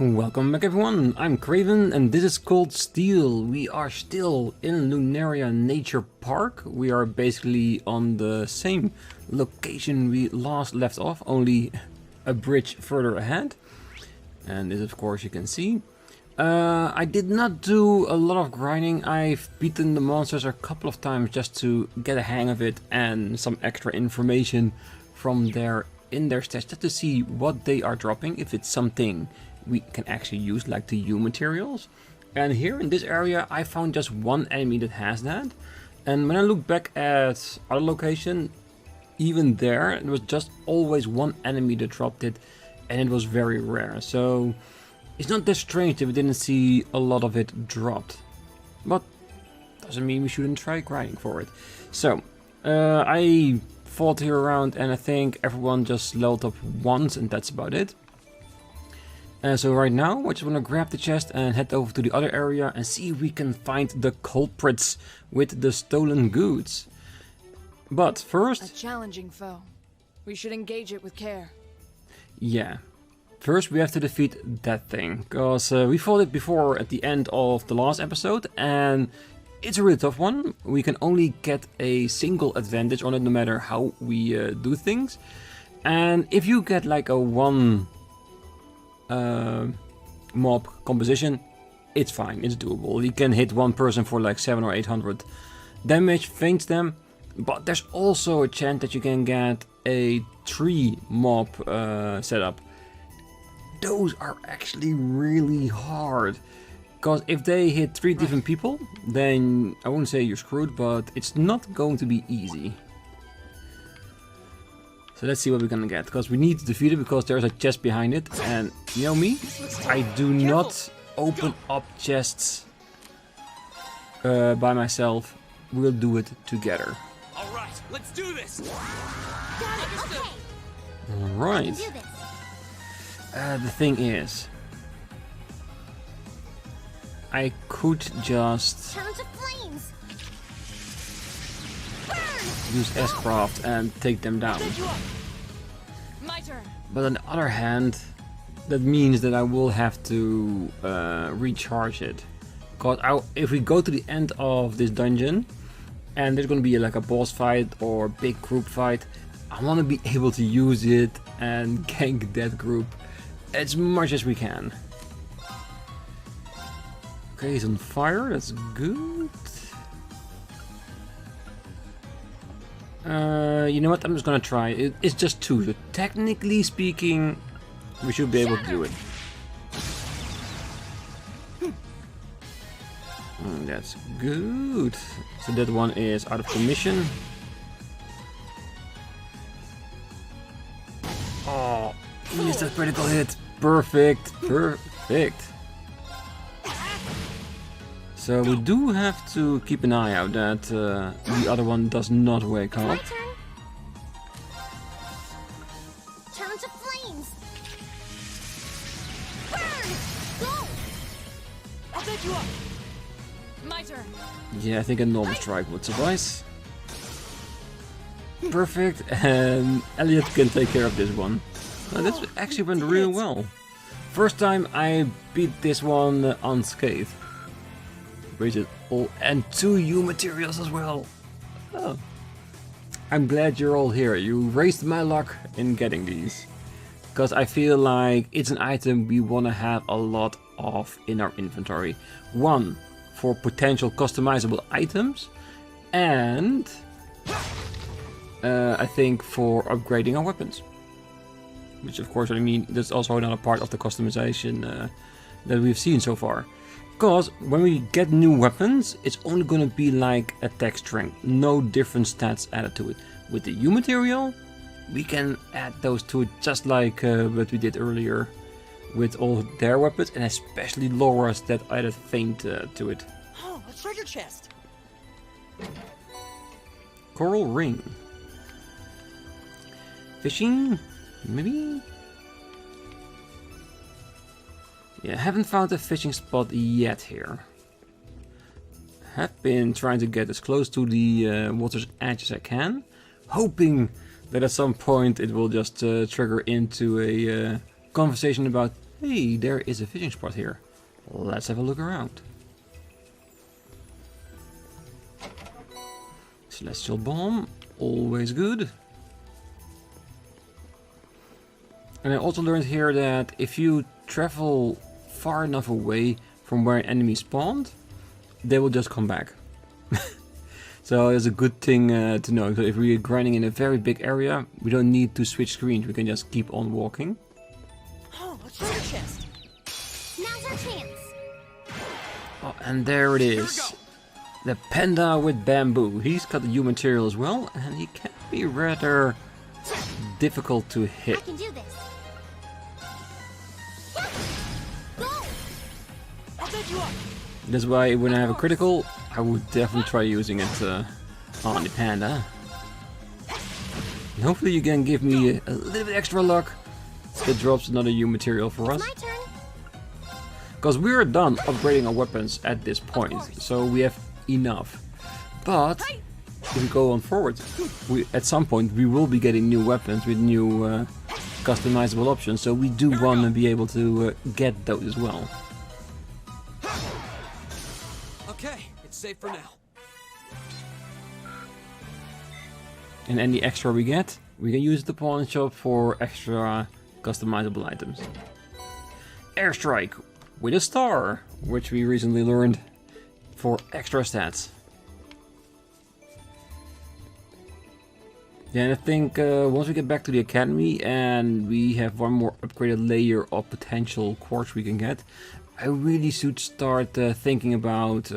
Welcome back everyone, I'm Craven and this is called Steel. We are still in Lunaria Nature Park. We are basically on the same location we last left off, only a bridge further ahead. And this of course you can see. I did not do a lot of grinding. I've beaten the monsters a couple of times just to get a hang of it and some extra information from their stats just to see what they are dropping, if it's something we can actually use, like the U materials. And here in this area I found just one enemy that has that, and when I look back at other location, even there was just always one enemy that dropped it, and it was very rare. So it's not that strange if we didn't see a lot of it dropped, but doesn't mean we shouldn't try grinding for it. So I fought here around and I think everyone just leveled up once and that's about it. So right now I just want to grab the chest and head over to the other area and see if we can find the culprits with the stolen goods. But first... a challenging foe. We should engage it with care. Yeah. First we have to defeat that thing, because we fought it before at the end of the last episode and it's a really tough one. We can only get a single advantage on it no matter how we do things. And if you get like a one mob composition, it's fine, it's doable. You can hit one person for like 700 or 800 damage, faint them, but there's also a chance that you can get a 3 mob setup. Those are actually really hard, because if they hit 3 different people, then I won't say you're screwed, but it's not going to be easy. So let's see what we're gonna get, because we need to defeat it, because there's a chest behind it, and you know me, I do not open up chests by myself. We'll do it together. Alright, let's do this! Alright. The thing is, I could just use S-Craft and take them down. But on the other hand, that means that I will have to recharge it. Because if we go to the end of this dungeon and there's going to be like a boss fight or big group fight, I want to be able to use it and gank that group as much as we can. Okay, he's on fire, that's good. You know what, I'm just gonna try. It's just 2, so technically speaking, we should be able to do it. That's good. So that one is out of commission. Oh, he missed a critical hit. Perfect, perfect. So we do have to keep an eye out that the other one does not wake up. Turn to flames. Burn! Go! I'll take you up. My turn. Yeah, I think a normal strike would suffice. Perfect, and Elliot can take care of this one. Now, this actually went real well. First time I beat this one unscathed. And 2 U materials as well. Oh. I'm glad you're all here. You raised my luck in getting these, because I feel like it's an item we want to have a lot of in our inventory. 1, for potential customizable items, and I think for upgrading our weapons. Which of course, I mean, that's also another part of the customization that we've seen so far. Because when we get new weapons, it's only going to be like attack strength, no different stats added to it. With the U material, we can add those to it, just like what we did earlier with all their weapons, and especially Laura's that added feint to it. Oh, a treasure chest. Coral ring. Fishing, maybe? Yeah, haven't found a fishing spot yet here. Have been trying to get as close to the water's edge as I can, hoping that at some point it will just trigger into a conversation about Hey, there is a fishing spot here. Let's have a look around. Celestial bomb, always good. And I also learned here that if you travel far enough away from where an enemy spawned, they will just come back. So it's a good thing to know. So if we're grinding in a very big area, we don't need to switch screens. We can just keep on walking. Oh, a treasure chest. Now's our chance. Oh, and there it is. The panda with bamboo. He's got the new material as well, and he can be rather difficult to hit. I can do this. Go! I'll take you up. That's why when I have a critical, I would definitely try using it on the panda. And hopefully you can give me a little bit extra luck that drops another new material for us. My turn. Because we're done upgrading our weapons at this point, so we have enough. But if we go on forward, at some point we will be getting new weapons with new customizable options, so we do want to be able to get those as well. Okay, it's safe for now. And any extra we get, we can use the pawn shop for extra customizable items. Airstrike with a star, which we recently learned, for extra stats. Yeah, and I think once we get back to the academy and we have one more upgraded layer of potential quartz we can get, I really should start thinking about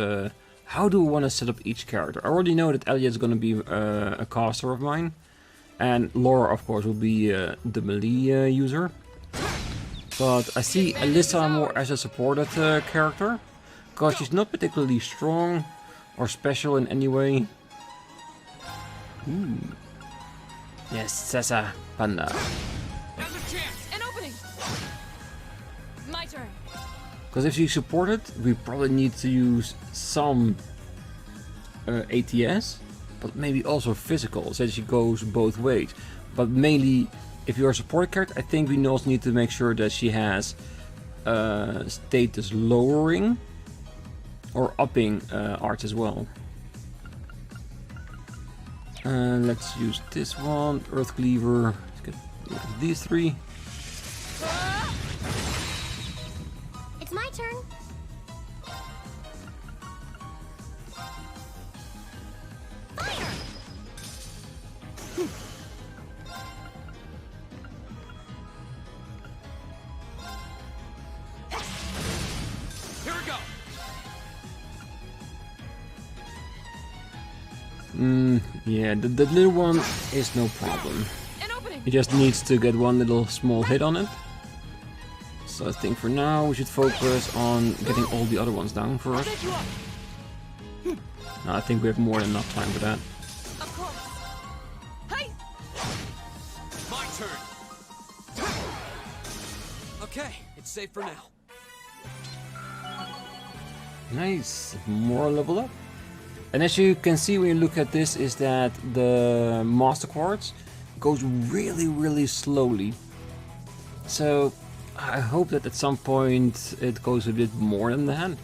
how do I want to set up each character. I already know that Elliot's going to be a caster of mine, and Laura of course will be the melee user. But I see Alyssa more as a supported character, because she's not particularly strong or special in any way. Yes, Sessa Panda. Now's a chance. An opening. My turn. Because if she's supported, we probably need to use some ATS, but maybe also physical, so she goes both ways. But mainly, if you're a support character, I think we also need to make sure that she has status lowering or upping arts as well. Let's use this one, Earth Cleaver. Let's get rid of these three. It's my turn. Fire! Here we go. Yeah, the little one is no problem. An opening. He just needs to get one little small hit on it. So I think for now we should focus on getting all the other ones down I'll first. take you up. No, I think we have more than enough time for that. Of course. Hey. My turn. Okay, it's safe for now. Nice, more level up. And as you can see when you look at this, is that the Master Quartz goes really slowly. So I hope that at some point it goes a bit more than that.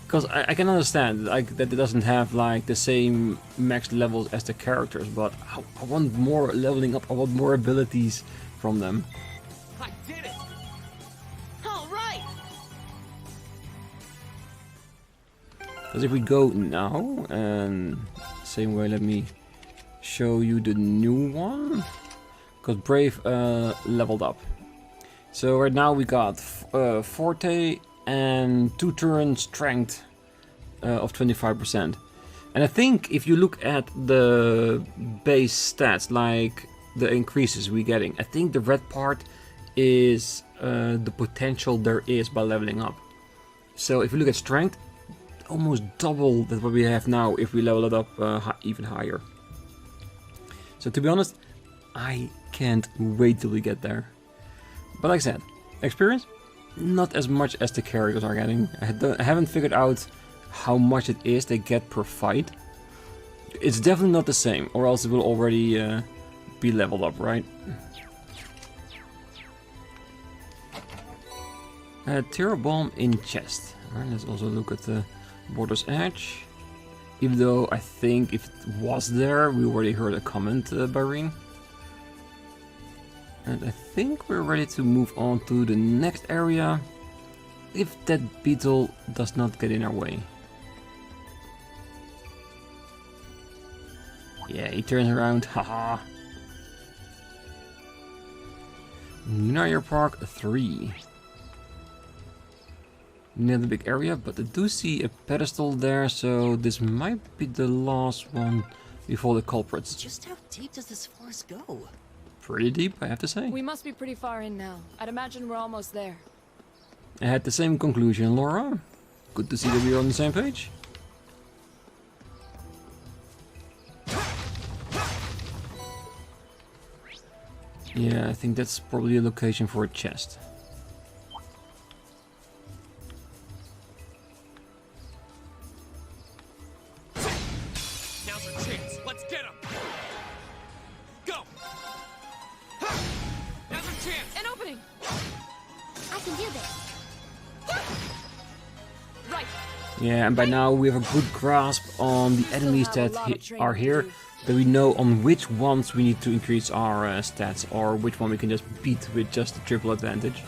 Because I can understand like that it doesn't have like the same max levels as the characters, but I want more leveling up, I want more abilities from them. I did it. All right. Because if we go now, and same way, let me show you the new one. Because Brave leveled up. So right now we got Forte and 2-turn strength of 25%. And I think if you look at the base stats, like the increases we're getting, I think the red part is the potential there is by leveling up. So if you look at strength, almost double that what we have now if we level it up even higher. So to be honest, I can't wait till we get there. But like I said, experience, not as much as the characters are getting. I haven't figured out how much it is they get per fight. It's definitely not the same, or else it will already be leveled up, right? Terror bomb in chest. Alright, let's also look at the border's edge. Even though I think if it was there, we already heard a comment by Rean. And I think we're ready to move on to the next area. If that beetle does not get in our way. Yeah, he turns around, haha. Lunaria Park 3. Another big area, but I do see a pedestal there, so this might be the last one before the culprits. Just how deep does this forest go? Pretty deep, I have to say. We must be pretty far in now. I'd imagine we're almost there. I had the same conclusion, Laura. Good to see that we're on the same page. Yeah, I think that's probably a location for a chest. Now's our chance. Let's get him. Go. Now's our chance. An opening! I can do this. Right. Yeah, and by now we have a good grasp on the enemies that are here. That we know on which ones we need to increase our stats, or which one we can just beat with just a triple advantage.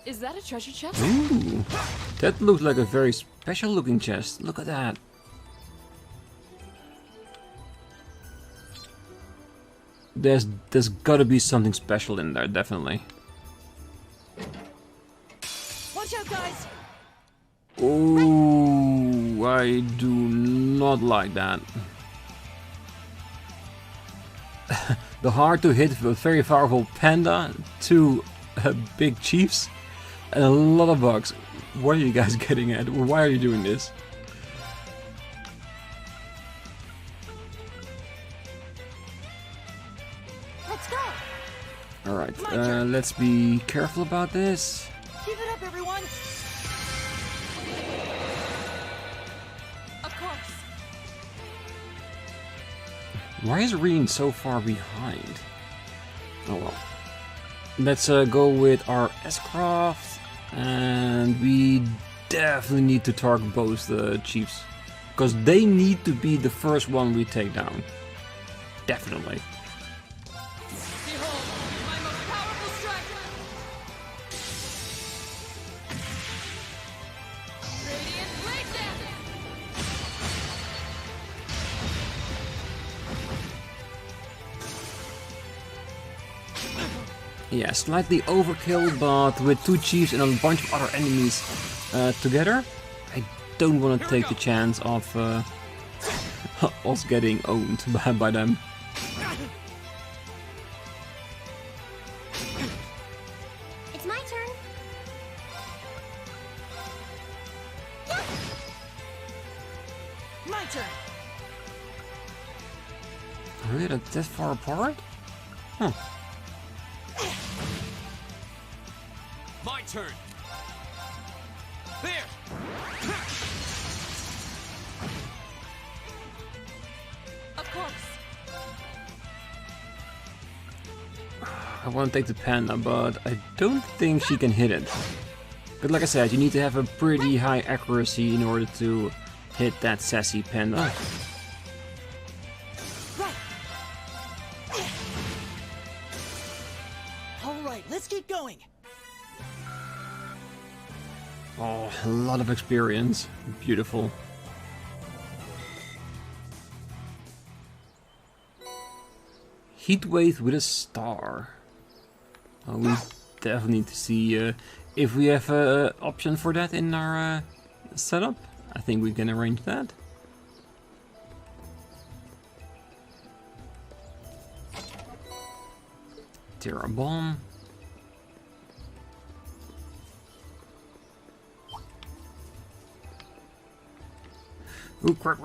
Is that a treasure chest? Ooh, that looks like a very special looking chest. Look at that. There's gotta be something special in there, definitely. Watch out, guys! Oh, I do not like that. The hard to hit but very powerful panda, two big chiefs, and a lot of bugs. What are you guys getting at? Why are you doing this? Let's go. Alright, let's be careful about this. Keep it up, everyone! Of course. Why is Rean so far behind? Oh well. Let's go with our S-Craft, and we definitely need to target both the chiefs. Because they need to be the first one we take down. Definitely. Behold, my most powerful strike! Radiant blade dance! Yeah, slightly overkill, but with two chiefs and a bunch of other enemies together, I don't want to take the chance of us getting owned by them. It's my turn. My turn! Really, that far apart? Huh. My turn. There. Of course. I want to take the panda, but I don't think she can hit it. But like I said, you need to have a pretty high accuracy in order to hit that sassy panda. Alright, let's keep going! Oh, a lot of experience. Beautiful. Heatwave with a star. Oh, we definitely need to see if we have an option for that in our setup. I think we can arrange that. Terra bomb. Ooh, crap.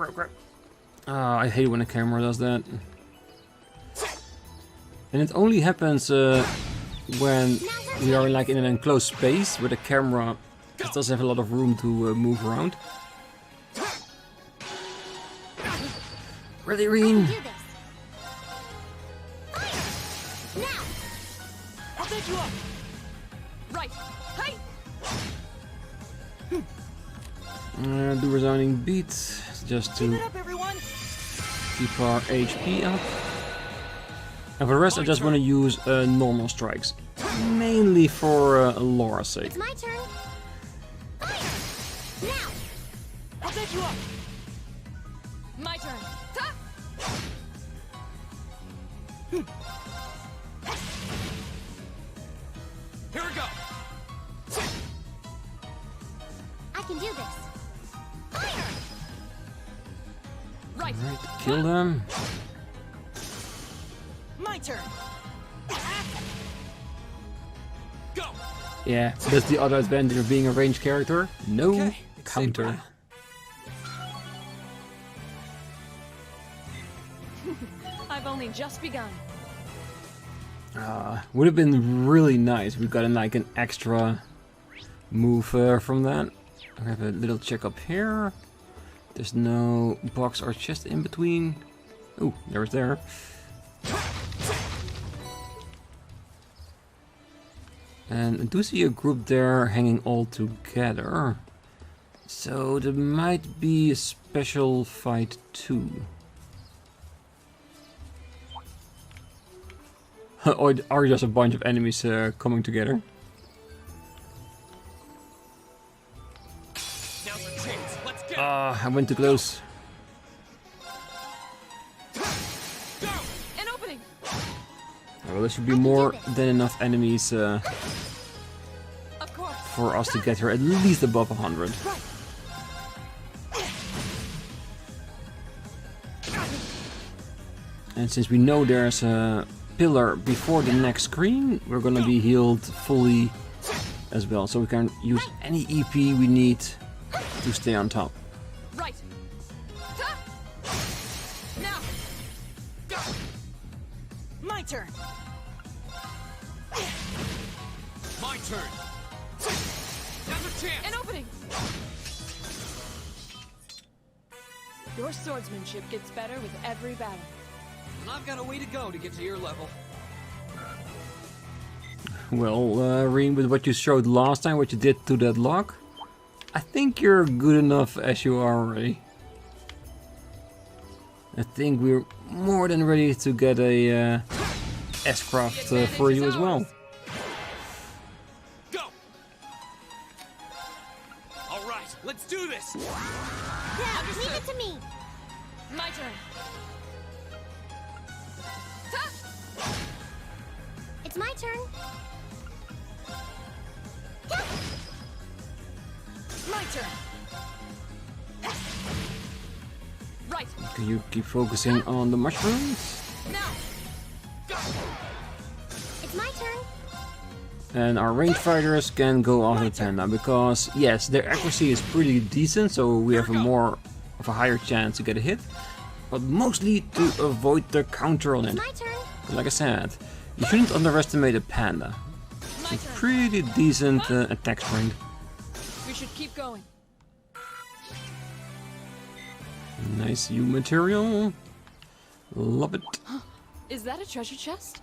I hate when a camera does that. And it only happens when we are like in an enclosed space where the camera doesn't have a lot of room to move around. Really, Rean? Do this. Now! I'll take you up! Right. Hey! Do resounding beats just Keep to it up, everyone! keep our HP up. And for the rest, I just want to use normal strikes. Mainly for Laura's sake. It's my turn. Fire! Now! I'll take you up! My turn. Ta! Here we go. I can do this. Fire! Right. Right, kill them. My turn! Go. Yeah, that's the other advantage of being a ranged character. No Okay, it's counter. I've only just begun. Would have been really nice if we got like an extra move from that. I have a little check up here. There's no box or chest in between. Oh, there's there. And I do see a group there hanging all together. So there might be a special fight too. Or are just a bunch of enemies coming together? Now's our chance. Let's get. I went too close. Go. An opening. Well, there should be more than enough enemies Of course. for us to get her at least above 100. And since we know there's a pillar before the next screen, we're gonna be healed fully as well. So we can use any EP we need to stay on top. Right. Ta! Now. Go! My turn! My turn. Now's our chance. An opening. Your swordsmanship gets better with every battle. And I've got a way to go to get to your level. Well, Rean, with what you showed last time, what you did to that lock, I think you're good enough as you are already. I think we're more than ready to get a S-craft for you as well. Go. All right, let's do this. Yeah, leave it to me. My turn. Ta! It's my turn. Go! My turn! Right. Can you keep focusing on the mushrooms? Now. Go. It's my turn. And our ranged fighters can go after the panda, because yes, their accuracy is pretty decent, so we have a more of a higher chance to get a hit, but mostly to avoid the counter on it. It's my turn. Like I said, you shouldn't underestimate a panda. My It's a turn. pretty decent attack strength. We should keep going. Nice U material. Love it. Is that a treasure chest?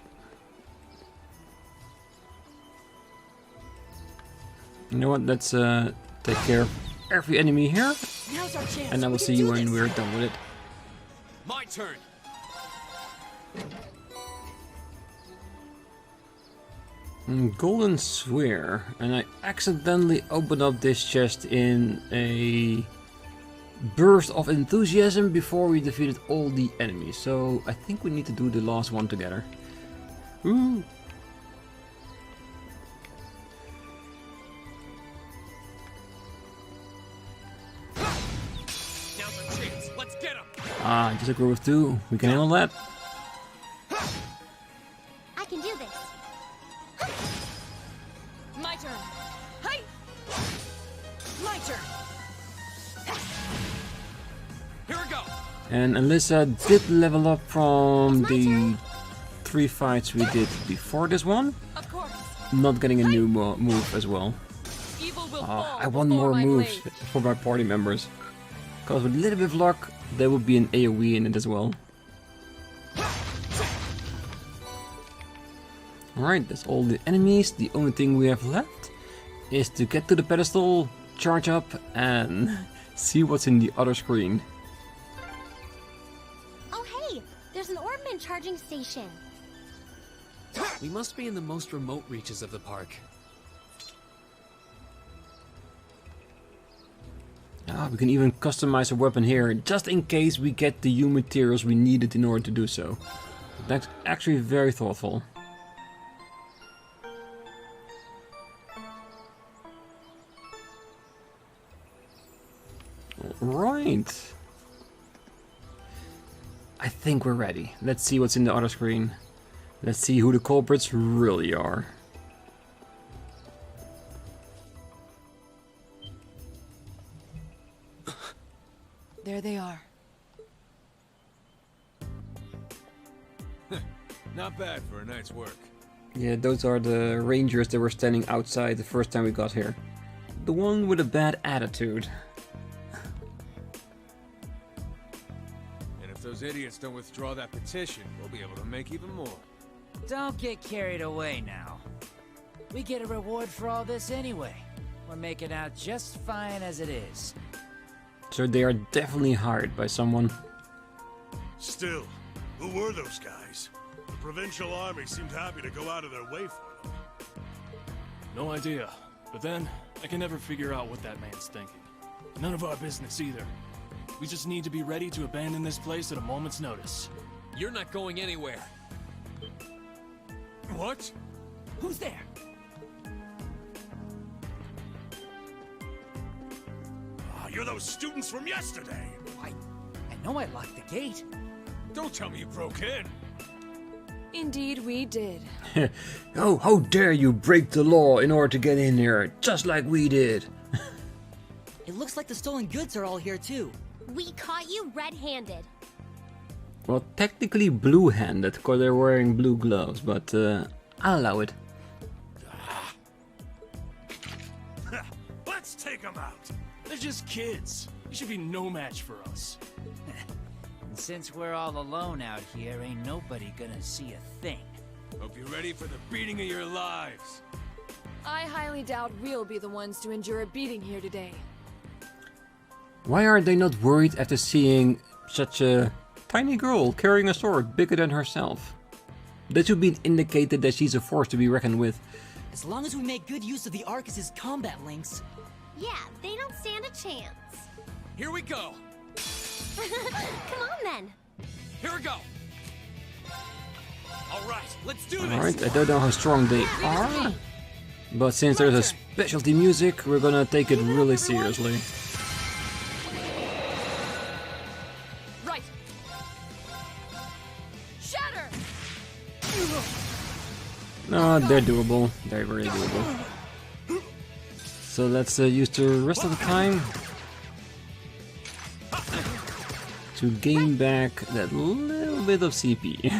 You know what? Let's take care of every enemy here, Now's our chance! and then we'll We see can you do when this. we're done with it. My turn. Golden Sphere, and I accidentally opened up this chest in a burst of enthusiasm before we defeated all the enemies. So I think we need to do the last one together. Ooh. Now's our chance. Let's get him. Ah, just a group of two. We can handle that. I can do this. My turn. Hey! My turn! Here we go. And Alyssa did level up from It's my the turn. 3 fights we did before this one. Of course. Not getting a new move as well. Evil will Ah, fall I want before more my moves blade. for my party members. Because with a little bit of luck, there would be an AoE in it as well. Alright, that's all the enemies. The only thing we have left is to get to the pedestal, charge up, and see what's in the other screen. Oh hey, there's an orbman charging station. We must be in the most remote reaches of the park. We can even customize a weapon here, just in case we get the new materials we needed in order to do so. That's actually very thoughtful. Right. I think we're ready. Let's see what's in the other screen. Let's see who the culprits really are. There they are. Not bad for a night's work. Yeah, those are the rangers that were standing outside the first time we got here. The one with a bad attitude. And if those idiots don't withdraw that petition, we'll be able to make even more. Don't get carried away now. We get a reward for all this anyway. We're making out just fine as it is. So they are definitely hired by someone. Still, who were those guys? The provincial army seemed happy to go out of their way for them. No idea. But then, I can never figure out what that man's thinking. None of our business either. We just need to be ready to abandon this place at a moment's notice. You're not going anywhere. What? Who's there? Ah, you're those students from yesterday! I know I locked the gate. Don't tell me you broke in. Indeed, we did. Oh, how dare you break the law in order to get in here, just like we did. It looks like the stolen goods are all here too. We caught you red-handed. Well, technically blue-handed, because they're wearing blue gloves, but I'll allow it. Let's take them out! They're just kids. You should be no match for us. And since we're all alone out here, ain't nobody gonna see a thing. Hope you're ready for the beating of your lives. I highly doubt we'll be the ones to endure a beating here today. Why are they not worried after seeing such a tiny girl carrying a sword bigger than herself? That should be indicated that she's a force to be reckoned with. As long as we make good use of the Arcus's combat links. Yeah, they don't stand a chance. Here we go. Come on then. Here we go. All right, let's do this. Alright, I don't know how strong they are, but since there's a specialty music, we're gonna take it really seriously. Right. Shatter. No, they're doable. They're very doable. So let's use the rest of the time to gain back that little bit of CP.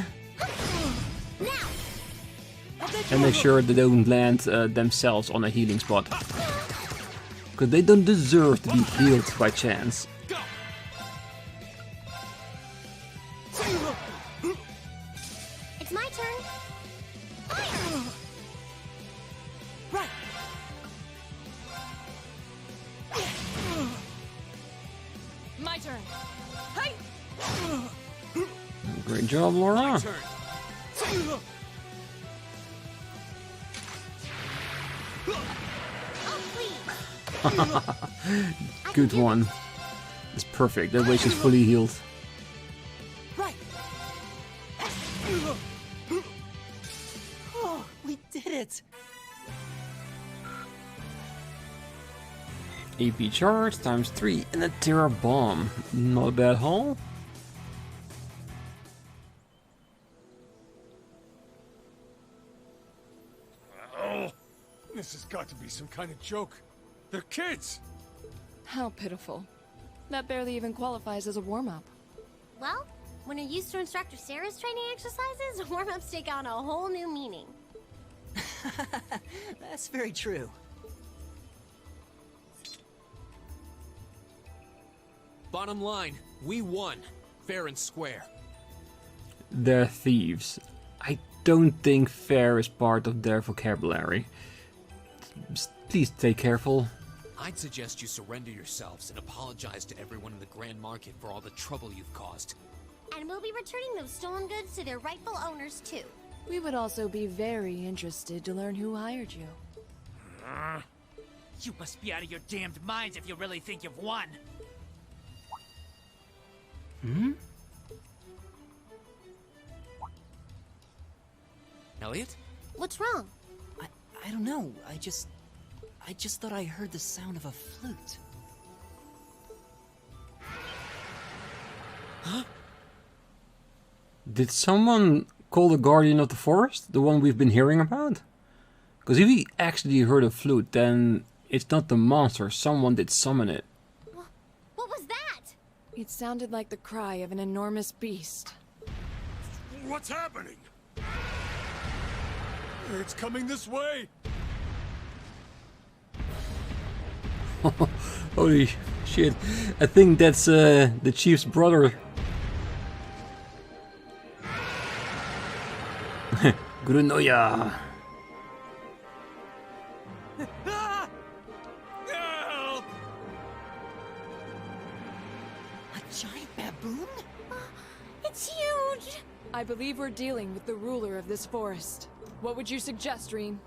And make sure they don't land themselves on a healing spot. Because they don't deserve to be healed by chance. It's my turn. Fire! Right. My turn. Hey! Great job, Laura. My turn. Oh, please. Good one. It's perfect. That way she's fully healed. Right. Oh, we did it. AP charge times 3 and a Terra bomb. Not a bad haul. Oh, this has got to be some kind of joke. They're kids. How pitiful. That barely even qualifies as a warm-up. Well, when you're used to Instructor Sarah's training exercises, warm-ups take on a whole new meaning. That's very true. Bottom line, we won. Fair and square. They're thieves. I don't think fair is part of their vocabulary. Please stay careful. I'd suggest you surrender yourselves and apologize to everyone in the Grand Market for all the trouble you've caused. And we'll be returning those stolen goods to their rightful owners, too. We would also be very interested to learn who hired you. You must be out of your damned minds if you really think you've won. Hmm? Elliot? What's wrong? I don't know. I just thought I heard the sound of a flute. Huh? Did someone call the Guardian of the Forest? The one we've been hearing about? Because if we actually heard a flute, then it's not the monster. Someone did summon it. What was that? It sounded like the cry of an enormous beast. What's happening? It's coming this way. Holy shit. I think that's the chief's brother. Grunoja. Help! A giant baboon? It's huge! I believe we're dealing with the ruler of this forest. What would you suggest, Rean?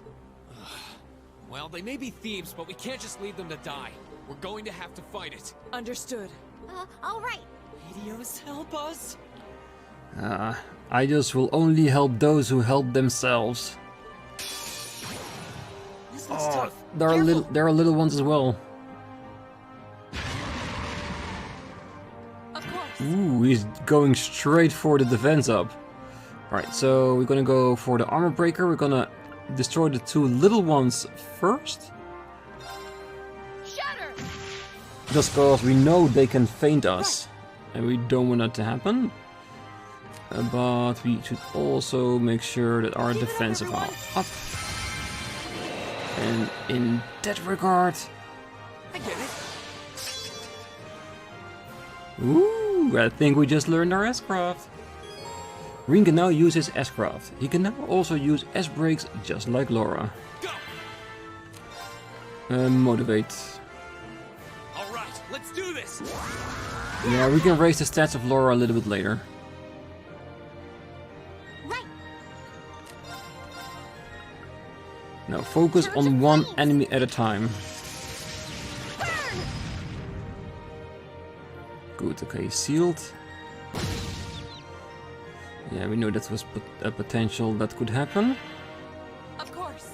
Well, they may be thieves, but we can't just leave them to die. We're going to have to fight it. Understood. All right. Helios, help us! Idos will only help those who help themselves. This looks tough. There are little ones as well. Of course. Ooh, he's going straight for the defense up. Alright, so we're gonna go for the armor breaker. We're gonna destroy the two little ones first. Shatter! Just because we know they can feint us. And we don't want that to happen. But we should also make sure that our defensive are up. And in that regard... I get it. Ooh, I think we just learned our S-craft. Rean can now use his S-craft. He can now also use S-brakes just like Laura. Go! Motivate. Alright, let's do this! Yeah, we can raise the stats of Laura a little bit later. Right. Now focus on one enemy at a time. Good, okay, sealed. Yeah, we know that was a potential that could happen. Of course.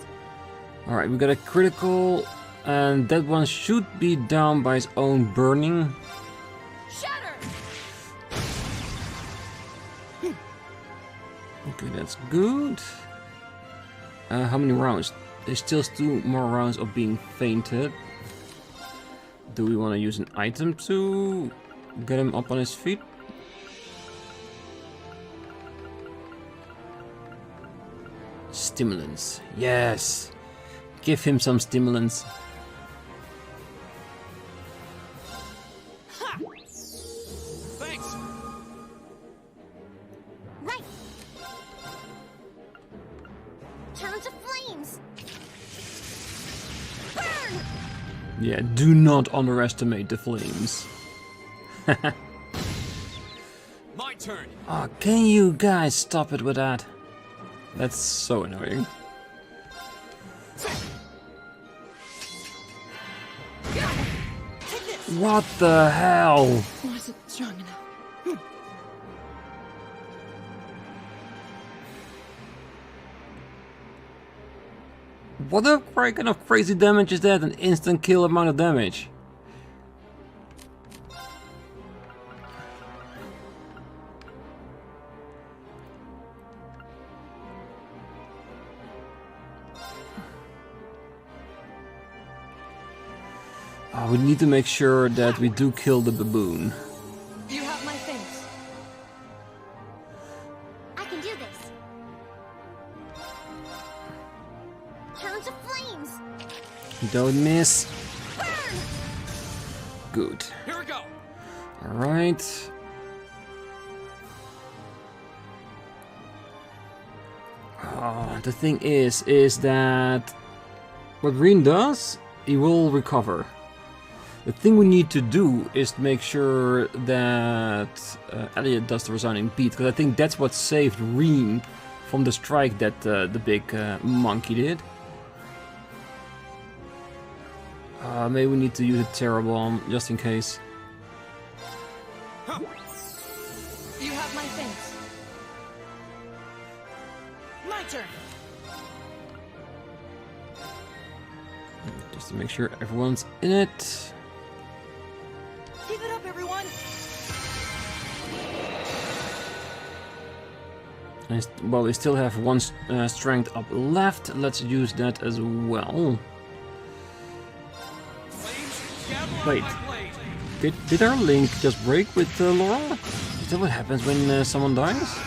Alright, we got a critical, and that one should be down by its own burning. Shatter! Okay, that's good. How many rounds? There's still 2 more rounds of being fainted. Do we want to use an item to get him up on his feet? Stimulants. Yes! Give him some stimulants. Thanks! Right. Turn to flames. Burn! Yeah, do not underestimate the flames. My turn! Oh, can you guys stop it with that? That's so annoying. What the hell? Wasn't strong enough. What a kind of crazy damage is that? An instant kill amount of damage. Oh, we need to make sure that we do kill the baboon. You have my things. I can do this. Turn to flames. Don't miss. Burn! Good. Here we go! Alright. The thing is that what Rean does, he will recover. The thing we need to do is to make sure that Elliot does the resounding beat, because I think that's what saved Rean from the strike that the big monkey did. Maybe we need to use a Terror Bomb, just in case. You have my thanks. My turn. Just to make sure everyone's in it. Keep it up, everyone! Well, we still have one strength up left. Let's use that as well. Wait, did our link just break with Laura? Is that what happens when someone dies?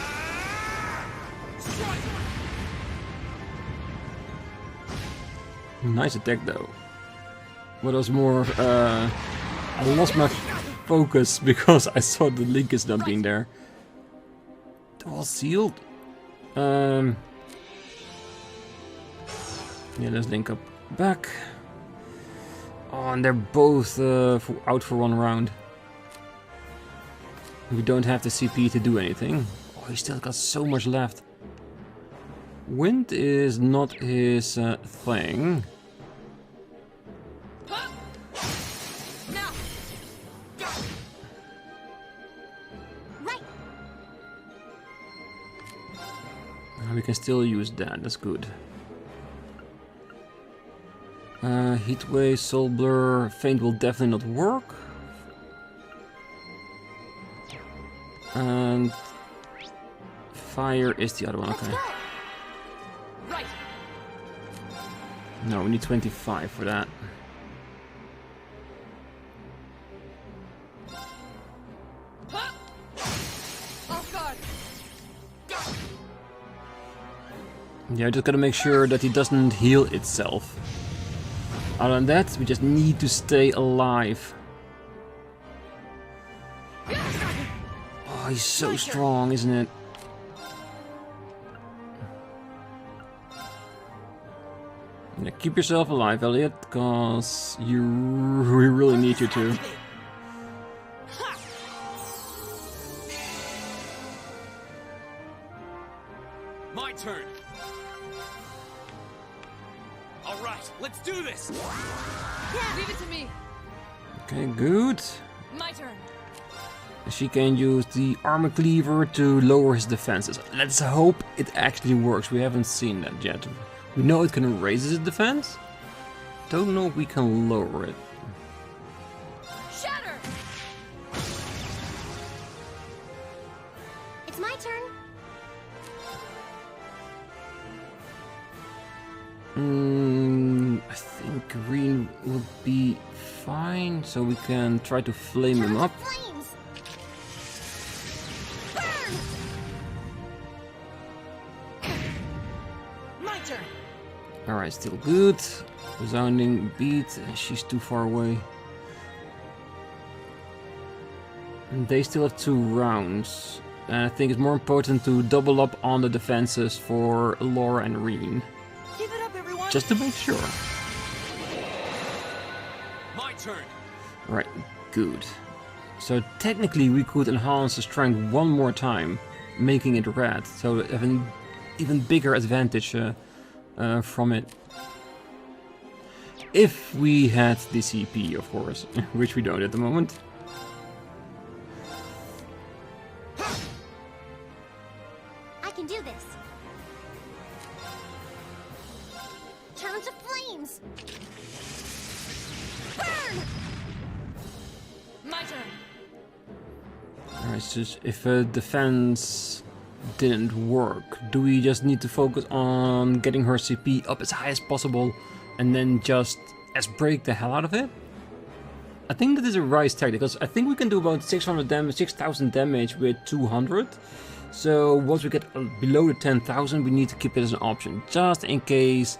Nice attack though. What was more, I lost my focus because I saw the link is not being there. They're all sealed. Yeah, let's link up back. Oh, and they're both out for one round. We don't have the CP to do anything. Oh, he's still got so much left. Wind is not his thing. We can still use that, that's good. Heatwave, Soul Blur, Faint will definitely not work. And Fire is the other one, okay. Right. No, we need 25 for that. Off guard. Yeah, just gotta make sure that he doesn't heal itself. Other than that, we just need to stay alive. Oh, he's so strong, isn't it? Yeah, keep yourself alive, Elliot, because we really need you to. My turn. All right, let's do this. Leave it to me. Okay, good. My turn. She can use the armor cleaver to lower his defenses. Let's hope it actually works. We haven't seen that yet. We know it can raise his defense. Don't know if we can lower it. Shatter. It's my turn. I think Rean will be fine, so we can try to flame him up. Flames. My turn! Alright, still good. Resounding beat, and she's too far away. And they still have 2 rounds. And I think it's more important to double up on the defenses for Laura and Rean. Keep it up, everyone! Just to make sure. My turn. Right, good. So technically we could enhance the strength one more time, making it red, so have an even bigger advantage from it. If we had the CP, of course, which we don't at the moment. I can do this. Turn to flames. Burn! My turn. Alright, so if a defense didn't work, do we just need to focus on getting her CP up as high as possible and then just break the hell out of it? I think that is a wise tactic, because I think we can do about 600 damage, 6,000 damage with 200. So once we get below the 10,000, we need to keep it as an option, just in case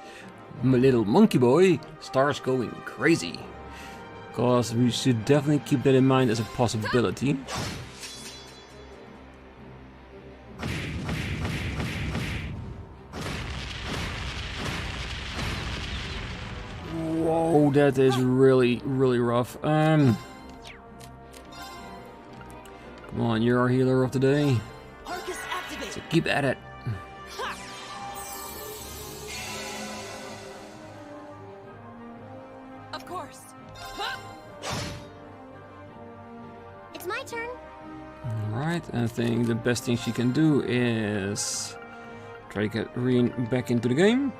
my little monkey boy starts going crazy. Because we should definitely keep that in mind as a possibility. Whoa, that is really, really rough. Come on, you're our healer of the day. Arcus activate. So keep at it. Of course. It's my turn. Alright, I think the best thing she can do is try to get Rean back into the game.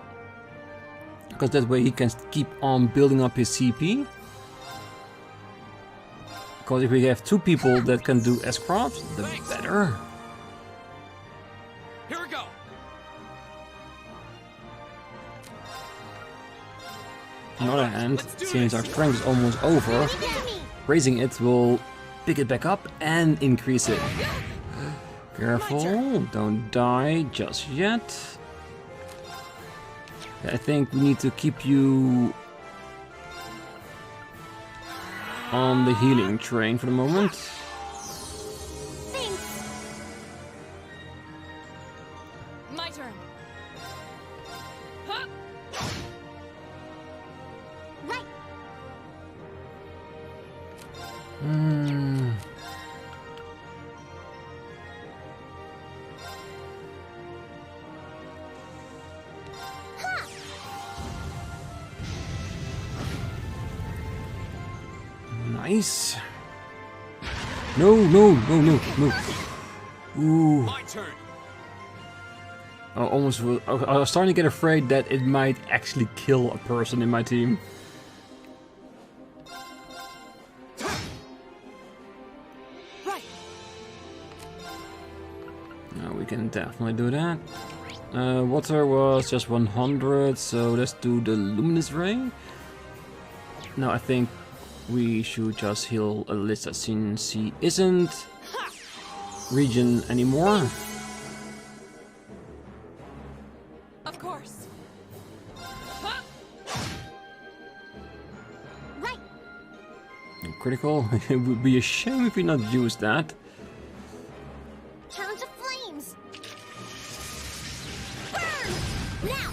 Because that way he can keep on building up his CP. Because if we have two people that can do S-Crafts, the better. Here we go. On the other hand, since our strength is almost over, raising it will pick it back up and increase it. Careful, don't die just yet. I think we need to keep you on the healing train for the moment. Thanks. My turn. Right. Nice. No. Ooh. My turn. I almost. I was starting to get afraid that it might actually kill a person in my team. Right. No, we can definitely do that. Water was just 100, so let's do the luminous ray. No, I think we should just heal Alyssa since he isn't region anymore. Of course. Right. Critical. It would be a shame if we not use that. Challenge of flames. Burn! Now!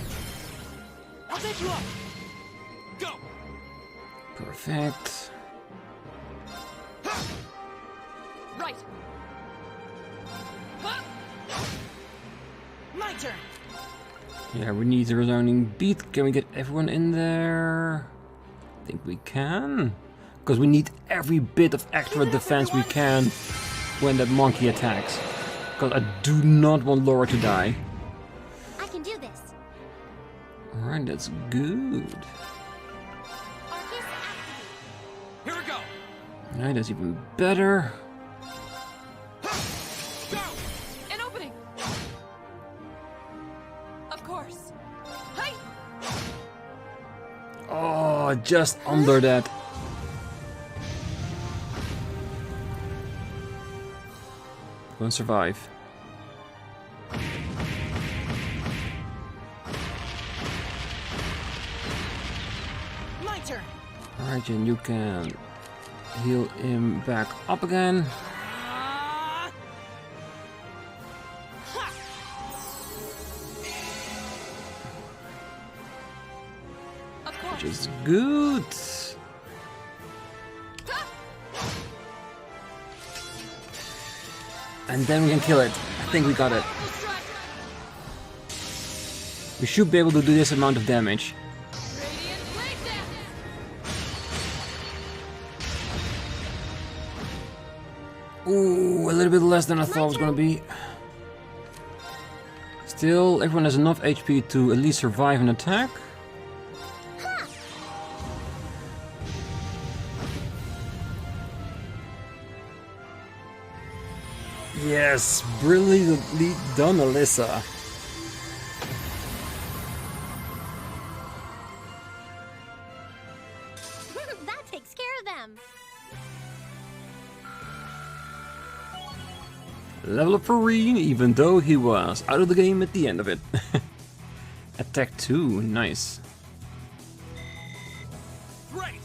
I'll take you up. Go. Perfect. Right. My turn. Yeah, we need a resounding beat. Can we get everyone in there? I think we can. Because we need every bit of extra defense we can when that monkey attacks. Because I do not want Laura to die. I can do this. Alright, that's good. Arcus activate. Here we go. Alright, that's even better. Go. An opening. Of course. Hey. Oh, just under that. Go and survive. My turn. Alright, and you can heal him back up again. Of course. Which is good. And then we can kill it. I think we got it. We should be able to do this amount of damage. Radiant blade dance. Ooh, a little bit less than I thought it was gonna be. Still, everyone has enough HP to at least survive an attack. Yes, brilliantly done, Alyssa. That takes care of them. Level up for Rean, even though he was out of the game at the end of it. Attack 2, nice. Great.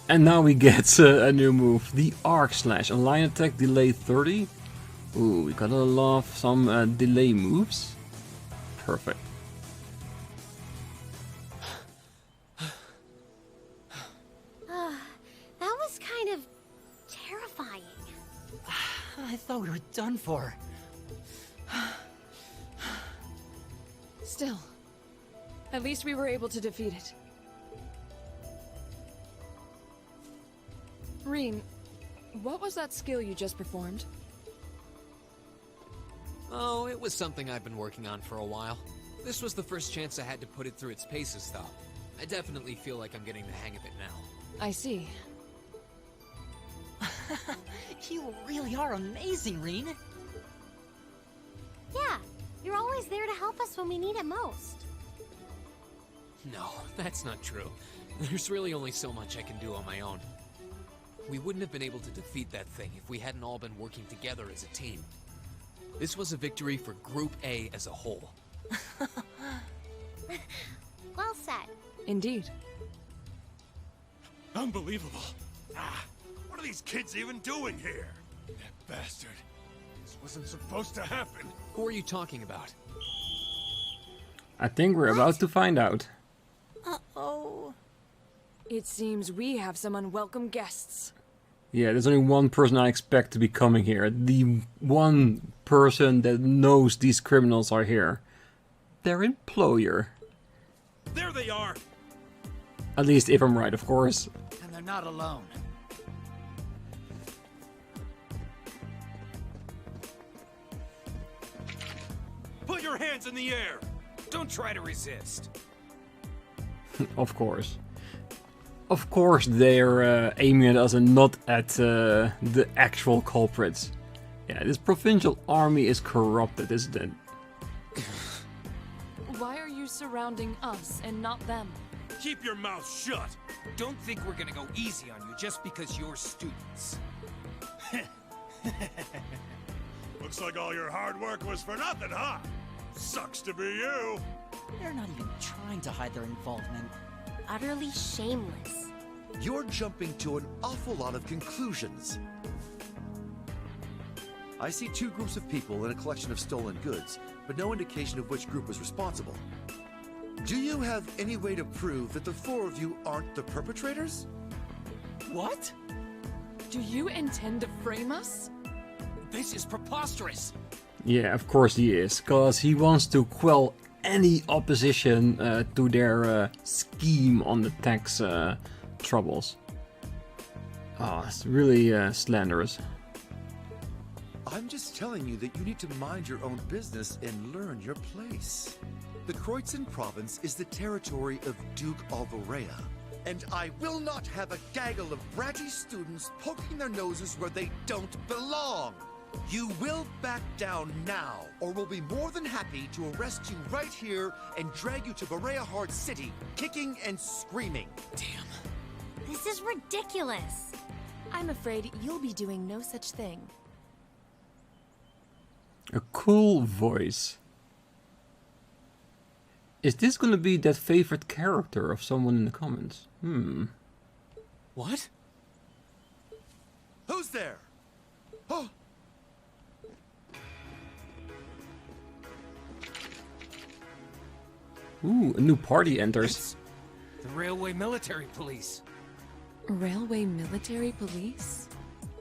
And now we get a new move, the Arc Slash. A line attack, delay 30. Ooh, we gotta love some delay moves. Perfect. We were done for. Still, at least we were able to defeat it. Rean, what was that skill you just performed? Oh, it was something I've been working on for a while. This was the first chance I had to put it through its paces, though. I definitely feel like I'm getting the hang of it now. I see. You really are amazing, Rean. Yeah, you're always there to help us when we need it most. No, that's not true. There's really only so much I can do on my own. We wouldn't have been able to defeat that thing if we hadn't all been working together as a team. This was a victory for Group A as a whole. Well said. Indeed. Unbelievable. What are these kids even doing here? That bastard. This wasn't supposed to happen. Who are you talking about? I think we're about to find out. Uh-oh. It seems we have some unwelcome guests. Yeah, there's only one person I expect to be coming here. The one person that knows these criminals are here. Their employer. There they are. At least if I'm right, of course. And they're not alone. Put your hands in the air! Don't try to resist. Of course. Of course they're aiming at us and not at the actual culprits. Yeah, this provincial army is corrupted, isn't it? Why are you surrounding us and not them? Keep your mouth shut. Don't think we're gonna go easy on you just because you're students. Looks like all your hard work was for nothing, huh? Sucks to be you. They're not even trying to hide their involvement. Utterly shameless. You're jumping to an awful lot of conclusions. I see two groups of people and a collection of stolen goods, but no indication of which group was responsible. Do you have any way to prove that the four of you aren't the perpetrators? What? Do you intend to frame us? This is preposterous! Yeah, of course he is. Because he wants to quell any opposition to their scheme on the tax troubles. Oh, it's really slanderous. I'm just telling you that you need to mind your own business and learn your place. The Kreuzin province is the territory of Duke Alvarea, and I will not have a gaggle of bratty students poking their noses where they don't belong. You will back down now, or we'll be more than happy to arrest you right here and drag you to Berea City, kicking and screaming. Damn. This is ridiculous. I'm afraid you'll be doing no such thing. A cool voice. Is this gonna be that favorite character of someone in the comments? What? Who's there? Oh! Ooh, a new party enters. The Railway Military Police. Railway Military Police?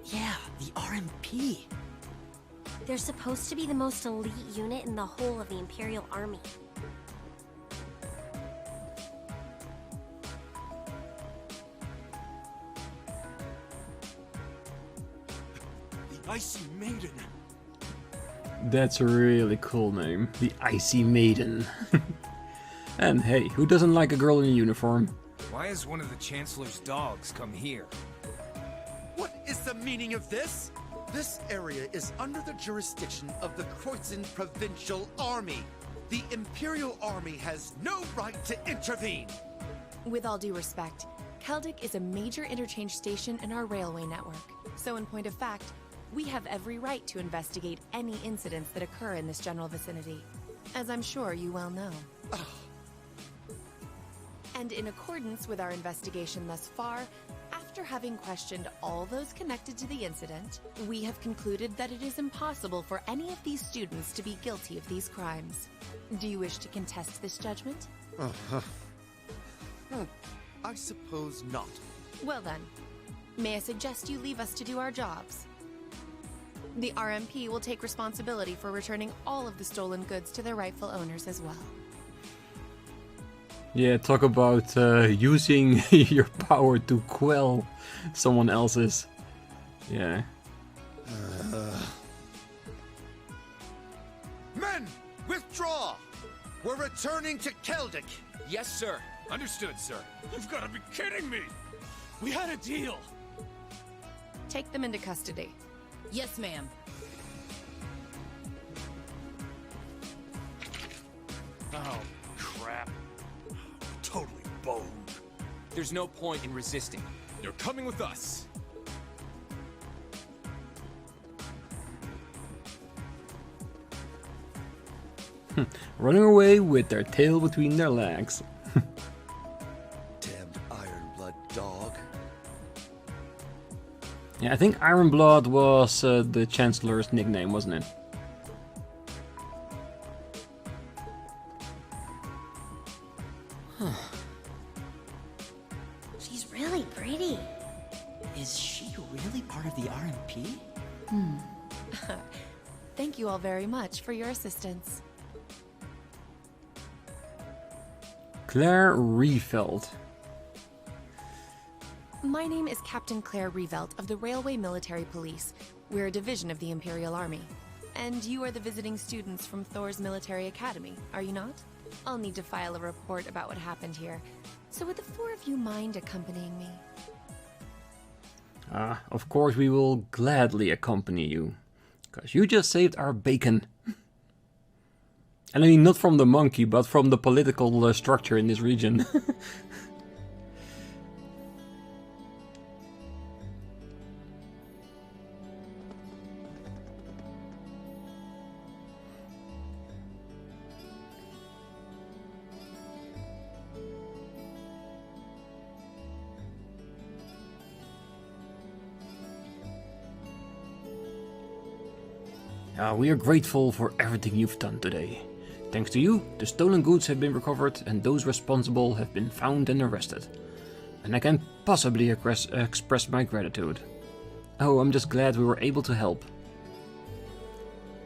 Yeah, the RMP. They're supposed to be the most elite unit in the whole of the Imperial Army. The Icy Maiden. That's a really cool name. The Icy Maiden. And hey, who doesn't like a girl in a uniform? Why has one of the Chancellor's dogs come here? What is the meaning of this? This area is under the jurisdiction of the Kreuzin Provincial Army. The Imperial Army has no right to intervene. With all due respect, Celdic is a major interchange station in our railway network. So in point of fact, we have every right to investigate any incidents that occur in this general vicinity, as I'm sure you well know. And in accordance with our investigation thus far, after having questioned all those connected to the incident, we have concluded that it is impossible for any of these students to be guilty of these crimes. Do you wish to contest this judgment? I suppose not. Well then, may I suggest you leave us to do our jobs? The RMP will take responsibility for returning all of the stolen goods to their rightful owners as well. Yeah, talk about using your power to quell someone else's. Yeah. Men, withdraw! We're returning to Celdic. Yes, sir. Understood, sir. You've got to be kidding me! We had a deal! Take them into custody. Yes, ma'am. Oh, crap. Totally boned. There's no point in resisting. You're coming with us. Running away with their tail between their legs. Damned Ironblood dog. Yeah, I think Ironblood was the Chancellor's nickname, wasn't it? She's really pretty. Is she really part of the RMP? Thank you all very much for your assistance. Claire Riefeld. My name is Captain Claire Revelt of the Railway Military Police. We're a division of the Imperial Army. And you are the visiting students from Thors Military Academy, are you not? I'll need to file a report about what happened here. So would the four of you mind accompanying me? Of course we will gladly accompany you. Because you just saved our bacon. And I mean, not from the monkey, but from the political structure in this region. We are grateful for everything you've done today. Thanks to you, the stolen goods have been recovered and those responsible have been found and arrested. And I can't possibly express my gratitude. Oh, I'm just glad we were able to help.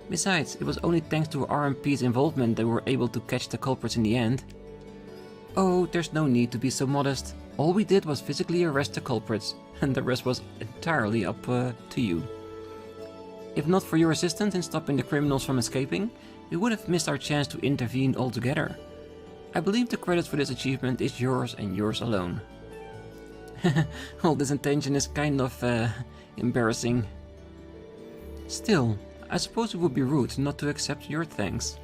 Besides, it was only thanks to RMP's involvement that we were able to catch the culprits in the end. Oh, there's no need to be so modest. All we did was physically arrest the culprits, and the rest was entirely up to you. If not for your assistance in stopping the criminals from escaping, we would have missed our chance to intervene altogether. I believe the credit for this achievement is yours and yours alone. All this attention is kind of embarrassing. Still, I suppose it would be rude not to accept your thanks.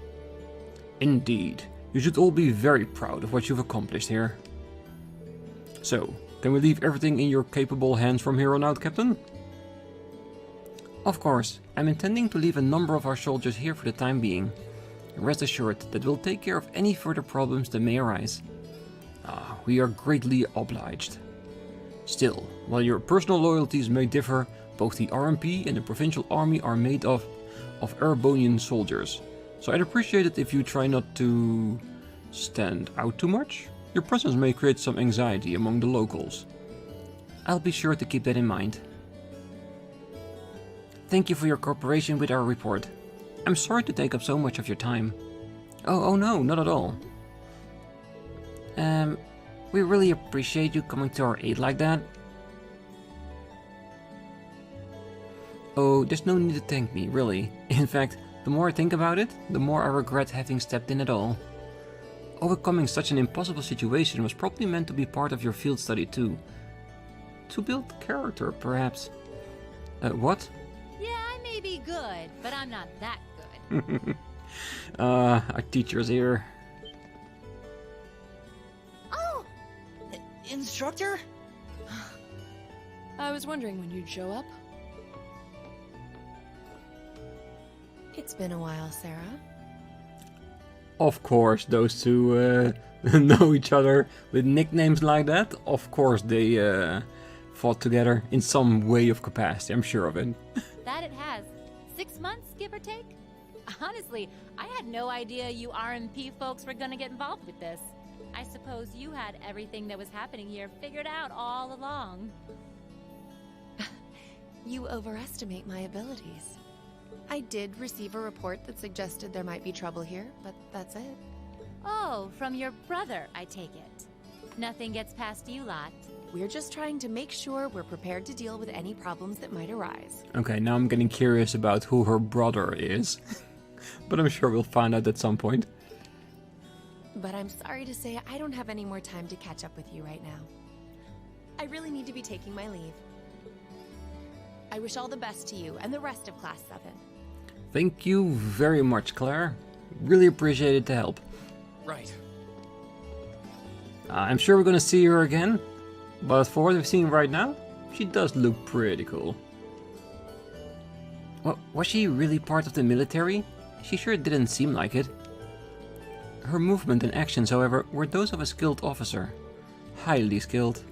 Indeed, you should all be very proud of what you've accomplished here. So, can we leave everything in your capable hands from here on out, Captain? Of course, I'm intending to leave a number of our soldiers here for the time being. Rest assured that we'll take care of any further problems that may arise. We are greatly obliged. Still, while your personal loyalties may differ, both the RMP and the Provincial Army are made of Erebonian soldiers. So I'd appreciate it if you try not to stand out too much. Your presence may create some anxiety among the locals. I'll be sure to keep that in mind. Thank you for your cooperation with our report. I'm sorry to take up so much of your time. Oh no, not at all. We really appreciate you coming to our aid like that. Oh, there's no need to thank me, really. In fact, the more I think about it, the more I regret having stepped in at all. Overcoming such an impossible situation was probably meant to be part of your field study too. To build character, perhaps. What? Yeah, I may be good, but I'm not that good. Our teacher's here. Oh! Instructor? I was wondering when you'd show up. It's been a while, Sarah. Of course, those two know each other with nicknames like that. Of course, they fought together in some way of capacity. I'm sure of it. That it has. 6 months, give or take? Honestly, I had no idea you RMP folks were gonna get involved with this. I suppose you had everything that was happening here figured out all along. You overestimate my abilities. I did receive a report that suggested there might be trouble here, but that's it. Oh, from your brother, I take it. Nothing gets past you lot. We're just trying to make sure we're prepared to deal with any problems that might arise. Okay, now I'm getting curious about who her brother is. But I'm sure we'll find out at some point. But I'm sorry to say I don't have any more time to catch up with you right now. I really need to be taking my leave. I wish all the best to you and the rest of Class 7. Thank you very much, Claire. Really appreciated the help. Right. I'm sure we're gonna see her again, but for what we've seen right now, she does look pretty cool. Was she really part of the military? She sure didn't seem like it. Her movement and actions, however, were those of a skilled officer. Highly skilled.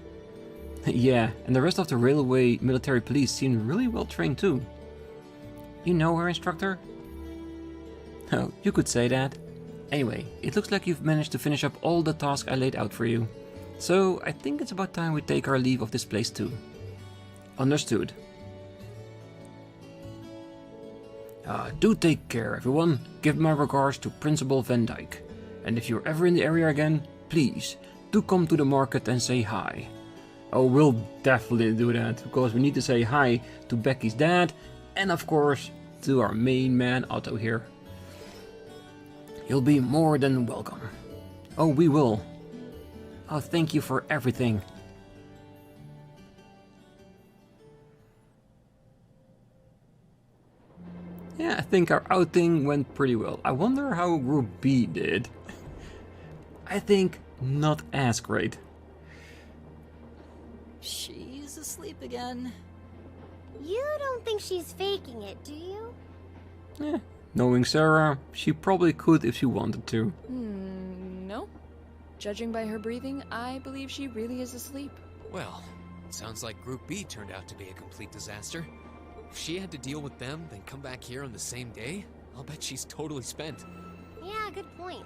Yeah, and the rest of the railway military police seemed really well trained too. You know her, instructor? Oh, you could say that. Anyway, it looks like you've managed to finish up all the tasks I laid out for you. So, I think it's about time we take our leave of this place too. Understood. Do take care, everyone. Give my regards to Principal Van Dyke. And if you're ever in the area again, please, do come to the market and say hi. Oh, we'll definitely do that, because we need to say hi to Becky's dad, and of course, to our main man, Otto here. You'll be more than welcome. Oh, we will. Oh, thank you for everything. Yeah, I think our outing went pretty well. I wonder how Group B did. I think not as great. She's asleep again. You don't think she's faking it, do you? Yeah, knowing Sarah, she probably could if she wanted to. No. Judging by her breathing, I believe she really is asleep. Well, it sounds like Group B turned out to be a complete disaster. If she had to deal with them, then come back here on the same day, I'll bet she's totally spent. Yeah, good point.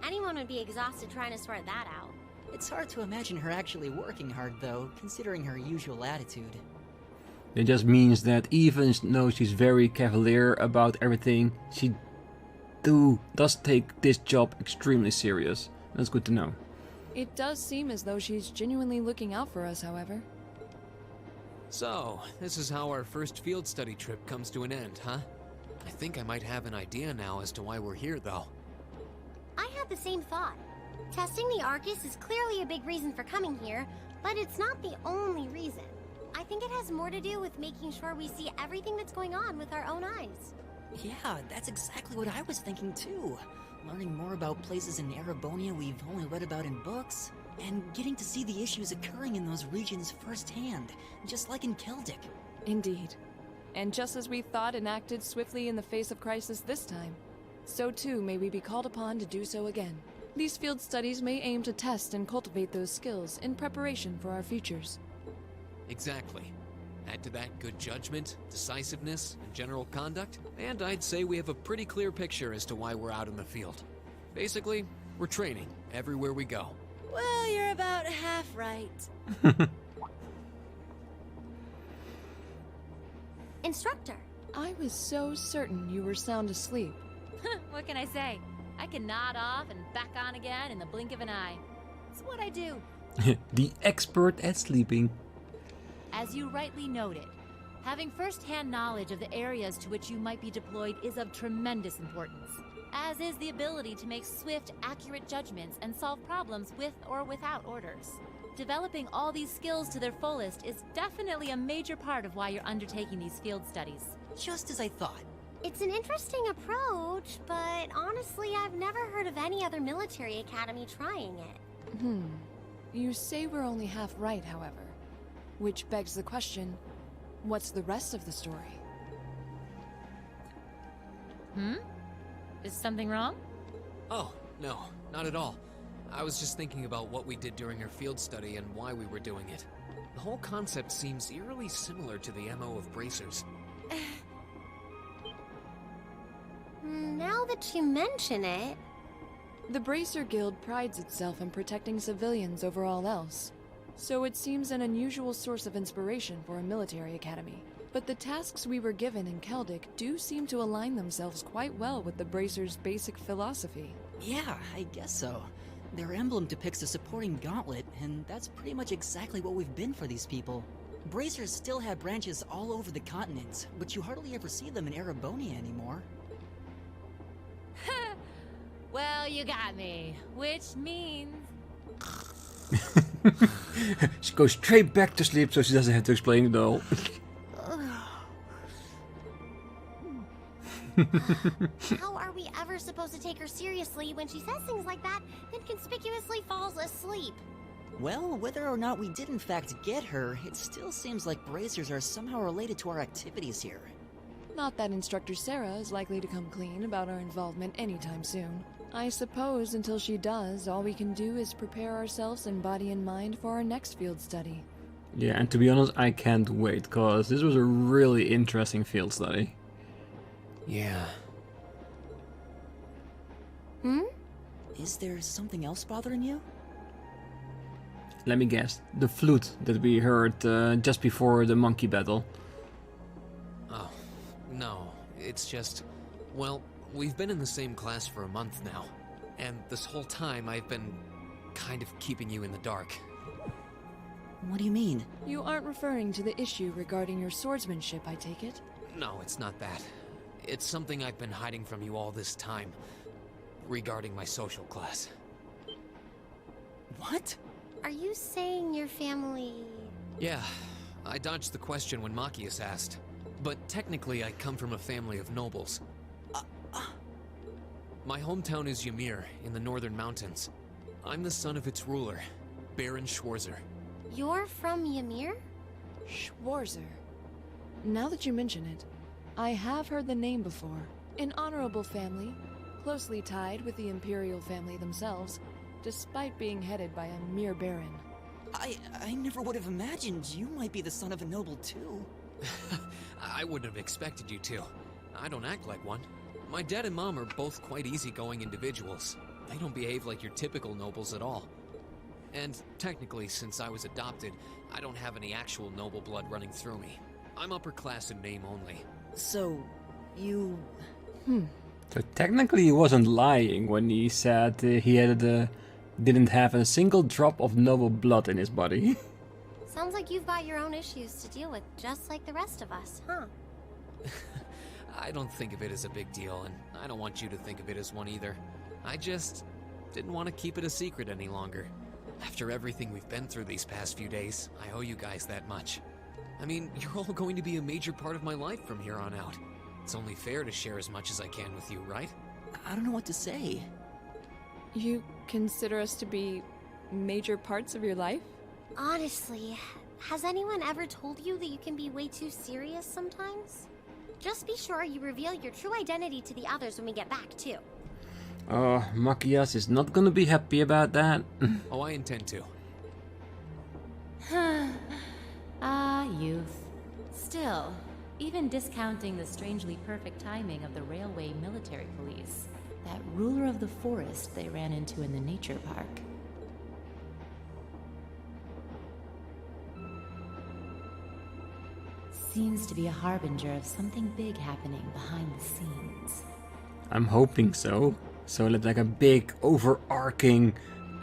Anyone would be exhausted trying to sort that out. It's hard to imagine her actually working hard, though, considering her usual attitude. It just means that even though she's very cavalier about everything, she does take this job extremely serious. That's good to know. It does seem as though she's genuinely looking out for us, however. So, this is how our first field study trip comes to an end, huh? I think I might have an idea now as to why we're here, though. I had the same thought. Testing the Arcus is clearly a big reason for coming here, but it's not the only reason. I think it has more to do with making sure we see everything that's going on with our own eyes. Yeah, that's exactly what I was thinking too. Learning more about places in Erebonia we've only read about in books, and getting to see the issues occurring in those regions firsthand, just like in Celdic. Indeed. And just as we thought and acted swiftly in the face of crisis this time, so too may we be called upon to do so again. These field studies may aim to test and cultivate those skills in preparation for our futures. Exactly. Add to that good judgment, decisiveness, and general conduct, and I'd say we have a pretty clear picture as to why we're out in the field. Basically, we're training everywhere we go. Well, you're about half right. Instructor. I was so certain you were sound asleep. What can I say? I can nod off and back on again in the blink of an eye. It's what I do. The expert at sleeping. As you rightly noted, having first-hand knowledge of the areas to which you might be deployed is of tremendous importance, as is the ability to make swift, accurate judgments and solve problems with or without orders. Developing all these skills to their fullest is definitely a major part of why you're undertaking these field studies. Just as I thought. It's an interesting approach, but honestly, I've never heard of any other military academy trying it. You say we're only half right, however. Which begs the question, what's the rest of the story? Is something wrong? Oh, no, not at all. I was just thinking about what we did during our field study and why we were doing it. The whole concept seems eerily similar to the MO of bracers. Now that you mention it... The Bracer Guild prides itself in protecting civilians over all else, so it seems an unusual source of inspiration for a military academy. But the tasks we were given in Celdic do seem to align themselves quite well with the Bracers' basic philosophy. Yeah, I guess so. Their emblem depicts a supporting gauntlet, and that's pretty much exactly what we've been for these people. Bracers still have branches all over the continent, but you hardly ever see them in Erebonia anymore. Well, you got me. Which means... She goes straight back to sleep so she doesn't have to explain it all. How are we ever supposed to take her seriously when she says things like that, then conspicuously falls asleep? Well, whether or not we did in fact get her, it still seems like Bracers are somehow related to our activities here. Not that Instructor Sarah is likely to come clean about our involvement anytime soon. I suppose until she does, all we can do is prepare ourselves in body and mind for our next field study. Yeah, and to be honest, I can't wait, cause this was a really interesting field study. Yeah. Is there something else bothering you? Let me guess, the flute that we heard just before the monkey battle. Oh, no. It's just... Well, we've been in the same class for a month now. And this whole time I've been kind of keeping you in the dark. What do you mean? You aren't referring to the issue regarding your swordsmanship, I take it? No, it's not that. It's something I've been hiding from you all this time. Regarding my social class. What? Are you saying your family... Yeah, I dodged the question when Machias asked. But technically I come from a family of nobles. My hometown is Ymir, in the northern mountains. I'm the son of its ruler, Baron Schwarzer. You're from Ymir? Schwarzer. Now that you mention it, I have heard the name before. An honorable family, closely tied with the Imperial family themselves, despite being headed by a mere baron. I never would have imagined you might be the son of a noble too. I wouldn't have expected you to. I don't act like one. My dad and mom are both quite easygoing individuals. They don't behave like your typical nobles at all. And technically, since I was adopted, I don't have any actual noble blood running through me. I'm upper class in name only. So, you... So technically he wasn't lying when he said he had didn't have a single drop of noble blood in his body. Sounds like you've got your own issues to deal with, just like the rest of us, huh? I don't think of it as a big deal, and I don't want you to think of it as one either. I just didn't want to keep it a secret any longer. After everything we've been through these past few days, I owe you guys that much. I mean, you're all going to be a major part of my life from here on out. It's only fair to share as much as I can with you, right? I don't know what to say. You consider us to be major parts of your life? Honestly, has anyone ever told you that you can be way too serious sometimes? Just be sure you reveal your true identity to the others when we get back, too. Machias is not gonna be happy about that. Oh, I intend to. Youth. Still, even discounting the strangely perfect timing of the railway military police, that ruler of the forest they ran into in the nature park. Seems to be a harbinger of something big happening behind the scenes. I'm hoping so. So that like a big overarching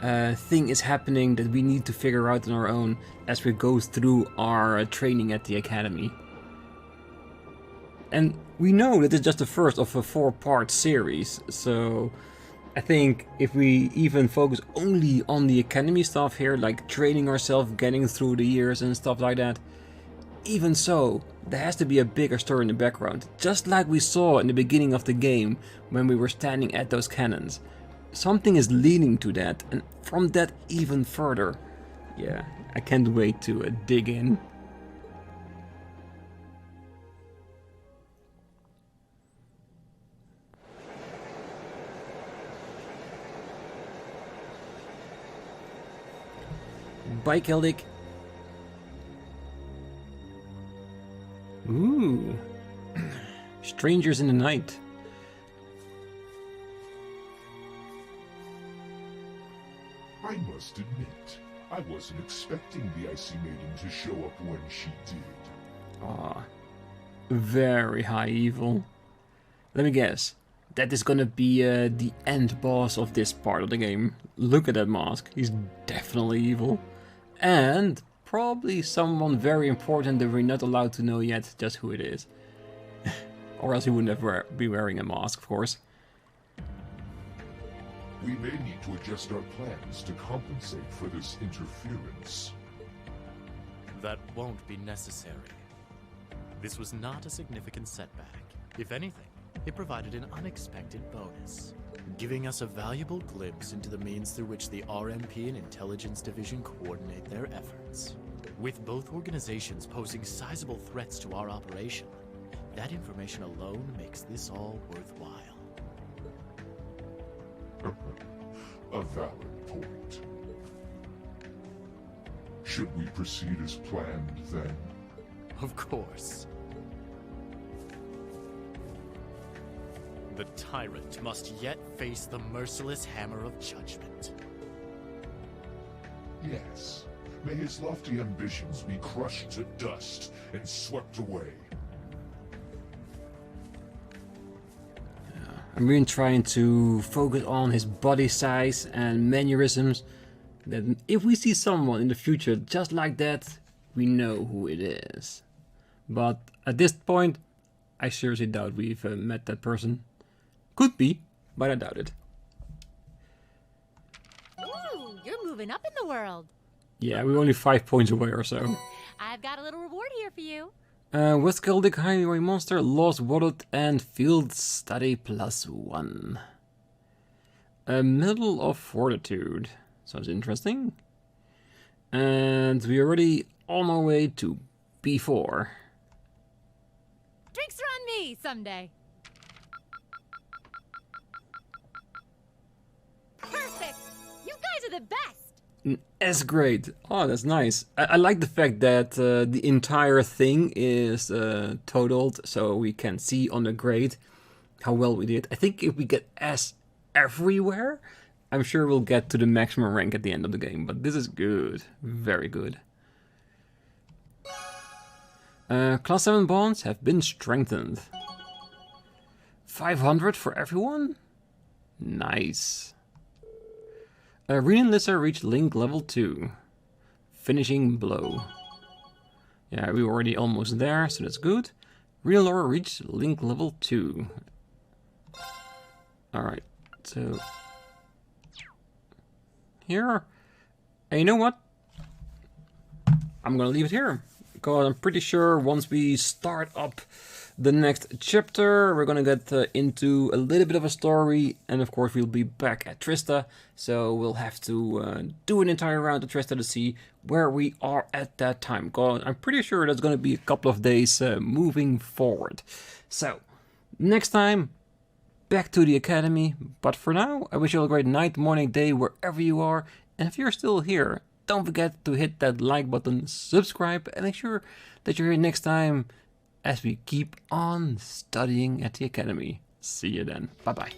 thing is happening that we need to figure out on our own as we go through our training at the academy. And we know that it's just the first of a 4-part series, so I think if we even focus only on the academy stuff here, like training ourselves, getting through the years and stuff like that, even so, there has to be a bigger story in the background, just like we saw in the beginning of the game when we were standing at those cannons. Something is leading to that, and from that even further. Yeah, I can't wait to dig in. Bye, Celdic. Ooh. Strangers in the night. I must admit, I wasn't expecting the Icy Maiden to show up when she did. Aw. Very high evil. Let me guess. That is gonna be the end boss of this part of the game. Look at that mask. He's definitely evil. And probably someone very important that we're not allowed to know yet just who it is. Or else he would never be wearing a mask, of course. We may need to adjust our plans to compensate for this interference. That won't be necessary. This was not a significant setback. If anything, it provided an unexpected bonus, giving us a valuable glimpse into the means through which the RMP and Intelligence Division coordinate their efforts. With both organizations posing sizable threats to our operation, that information alone makes this all worthwhile. A valid point. Should we proceed as planned, then? Of course. The tyrant must yet face the merciless hammer of judgment. Yes. May his lofty ambitions be crushed to dust and swept away. I'm really trying to focus on his body size and mannerisms. That if we see someone in the future just like that, we know who it is. But at this point, I seriously doubt we've met that person. Could be, but I doubt it. Ooh, you're moving up in the world. Yeah, we're only 5 points away or so. I've got a little reward here for you. West Celdic Highway Monster, Lost Wallet and Field Study +1. A Medal of Fortitude. Sounds interesting. And we're already on our way to B4. Drinks are on me someday. Perfect! You guys are the best! That's great. Oh, that's nice. I like the fact that the entire thing is totaled, so we can see on the grade how well we did. I think if we get S everywhere, I'm sure we'll get to the maximum rank at the end of the game. But this is good. Very good. Class 7 bonds have been strengthened. 500 for everyone? Nice. Rean Schwarzer reached link level 2. Finishing blow. Yeah, we were already almost there, so that's good. Rean Laura reached link level 2. Alright, so... here. And you know what? I'm gonna leave it here. Because I'm pretty sure once we start up the next chapter, we're gonna get into a little bit of a story, and of course we'll be back at Trista, so we'll have to do an entire round of Trista to see where we are at that time. Because I'm pretty sure that's gonna be a couple of days moving forward. So, next time, back to the Academy, but for now, I wish you all a great night, morning, day, wherever you are, and if you're still here, don't forget to hit that like button, subscribe, and make sure that you're here next time as we keep on studying at the Academy. See you then. Bye-bye.